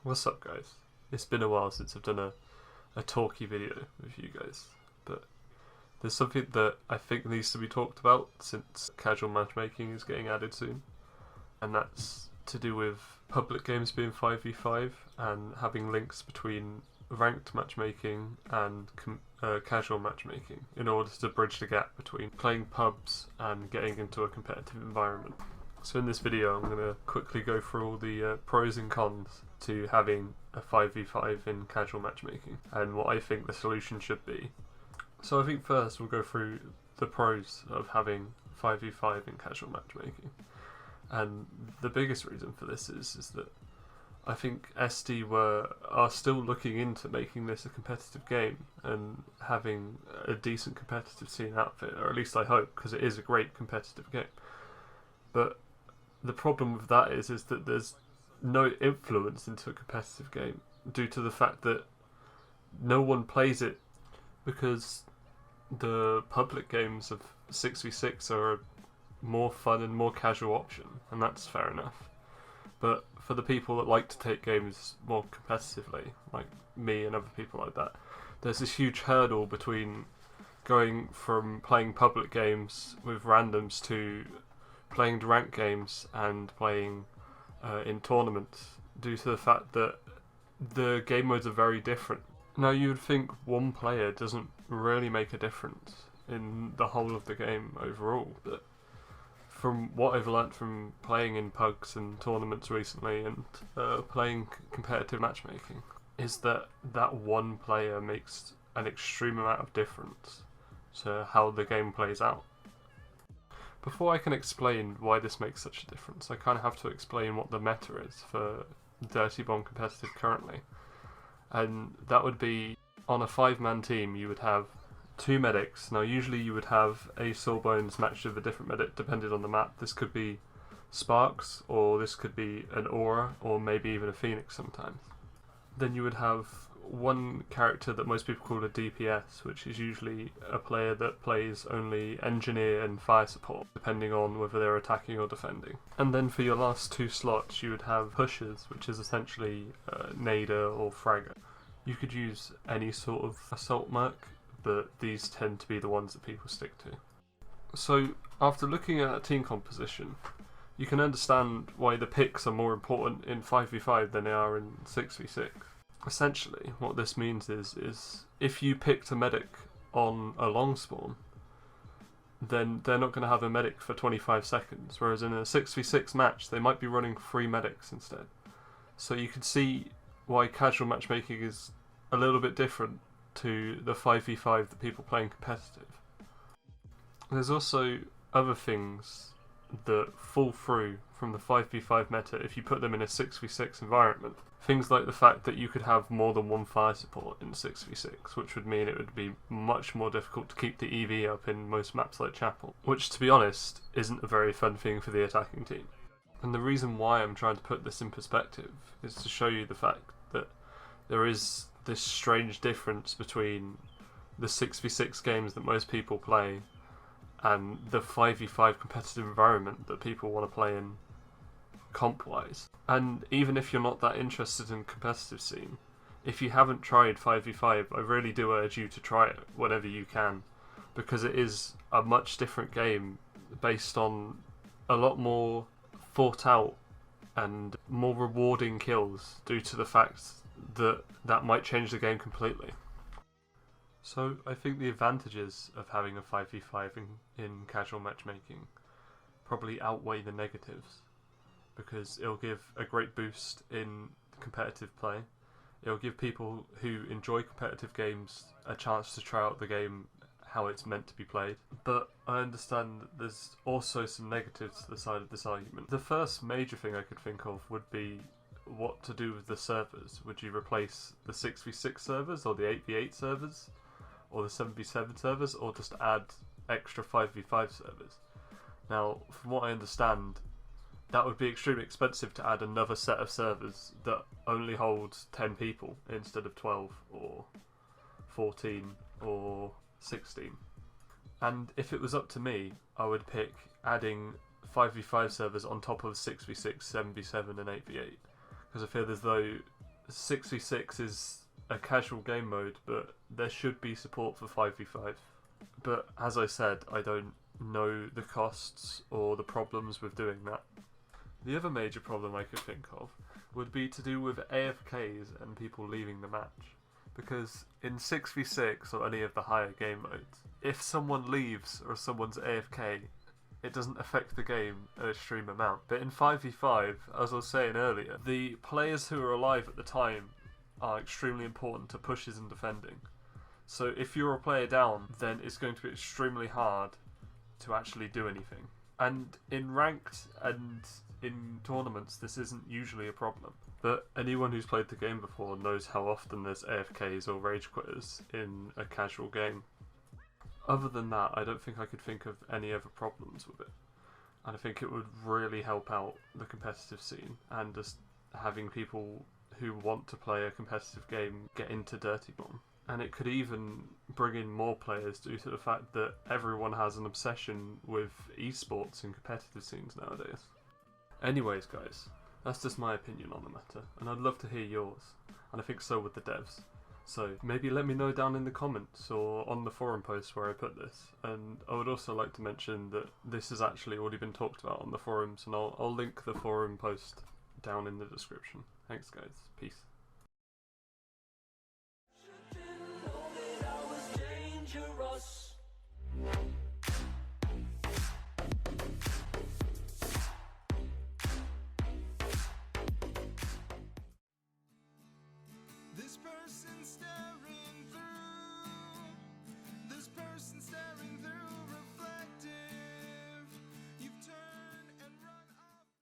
What's up, guys? It's been a while since I've done a talky video with you guys, but there's something that I think needs to be talked about since casual matchmaking is getting added soon, and that's to do with public games being 5v5 and having links between ranked matchmaking and casual matchmaking in order to bridge the gap between playing pubs and getting into a competitive environment. So in this video I'm going to quickly go through all the pros and cons to having a 5v5 in casual matchmaking and what I think the solution should be. So I think first we'll go through the pros of having 5v5 in casual matchmaking. And the biggest reason for this is that I think SD are still looking into making this a competitive game and having a decent competitive scene out of it, or at least I hope, because it is a great competitive game. But the problem with that is that there's no influence into a competitive game due to the fact that no one plays it, because the public games of 6v6 are a more fun and more casual option, and that's fair enough. But for the people that like to take games more competitively, like me and other people like that, there's this huge hurdle between going from playing public games with randoms to playing ranked games and playing in tournaments, due to the fact that the game modes are very different. Now you would think one player doesn't really make a difference in the whole of the game overall, but from what I've learnt from playing in pugs and tournaments recently and playing competitive matchmaking, is that one player makes an extreme amount of difference to how the game plays out. Before I can explain why this makes such a difference, I kind of have to explain what the meta is for Dirty Bomb competitive currently. And that would be, on a 5-man team you would have 2 medics. Now usually you would have a Sawbones matched with a different medic depending on the map. This could be Sparks, or this could be an Aura, or maybe even a Phoenix sometimes. Then you would have one character that most people call a DPS, which is usually a player that plays only engineer and fire support, depending on whether they're attacking or defending. And then for your last 2 slots you would have pushers, which is essentially nader or fragger. You could use any sort of assault merc, but these tend to be the ones that people stick to. So after looking at team composition, you can understand why the picks are more important in 5v5 than they are in 6v6. Essentially, what this means is if you picked a medic on a long spawn, then they're not going to have a medic for 25 seconds, whereas in a 6v6 match they might be running 3 medics instead. So you can see why casual matchmaking is a little bit different to the 5v5 that people playing competitive. There's also other things that fall through from the 5v5 meta if you put them in a 6v6 environment. Things like the fact that you could have more than one fire support in 6v6, which would mean it would be much more difficult to keep the EV up in most maps like Chapel, which to be honest isn't a very fun thing for the attacking team. And the reason why I'm trying to put this in perspective is to show you the fact that there is this strange difference between the 6v6 games that most people play and the 5v5 competitive environment that people want to play in comp-wise. And even if you're not that interested in competitive scene, if you haven't tried 5v5, I really do urge you to try it whenever you can, because it is a much different game based on a lot more thought out and more rewarding kills, due to the fact that might change the game completely. So I think the advantages of having a 5v5 in casual matchmaking probably outweigh the negatives, because it'll give a great boost in competitive play. It'll give people who enjoy competitive games a chance to try out the game how it's meant to be played. But I understand that there's also some negatives to the side of this argument. The first major thing I could think of would be what to do with the servers. Would you replace the 6v6 servers or the 8v8 servers or the 7v7 servers, or just add extra 5v5 servers? Now, from what I understand, that would be extremely expensive to add another set of servers that only holds 10 people instead of 12 or 14 or 16. And if it was up to me, I would pick adding 5v5 servers on top of 6v6, 7v7 and 8v8, because I feel as though 6v6 is a casual game mode, but there should be support for 5v5. But as I said, I don't know the costs or the problems with doing that. The other major problem I could think of would be to do with AFKs and people leaving the match. Because in 6v6 or any of the higher game modes, if someone leaves or someone's AFK, it doesn't affect the game an extreme amount. But in 5v5, as I was saying earlier, the players who are alive at the time are extremely important to pushes and defending. So if you're a player down, then it's going to be extremely hard to actually do anything. And in ranked and in tournaments, this isn't usually a problem. But anyone who's played the game before knows how often there's AFKs or rage quitters in a casual game. Other than that, I don't think I could think of any other problems with it. And I think it would really help out the competitive scene and just having people who want to play a competitive game get into Dirty Bomb. And it could even bring in more players due to the fact that everyone has an obsession with esports and competitive scenes nowadays. Anyways guys, that's just my opinion on the matter, and I'd love to hear yours, and I think so would the devs. So maybe let me know down in the comments or on the forum post where I put this. And I would also like to mention that this has actually already been talked about on the forums, and I'll link the forum post down in the description. Thanks guys, peace. Dangerous.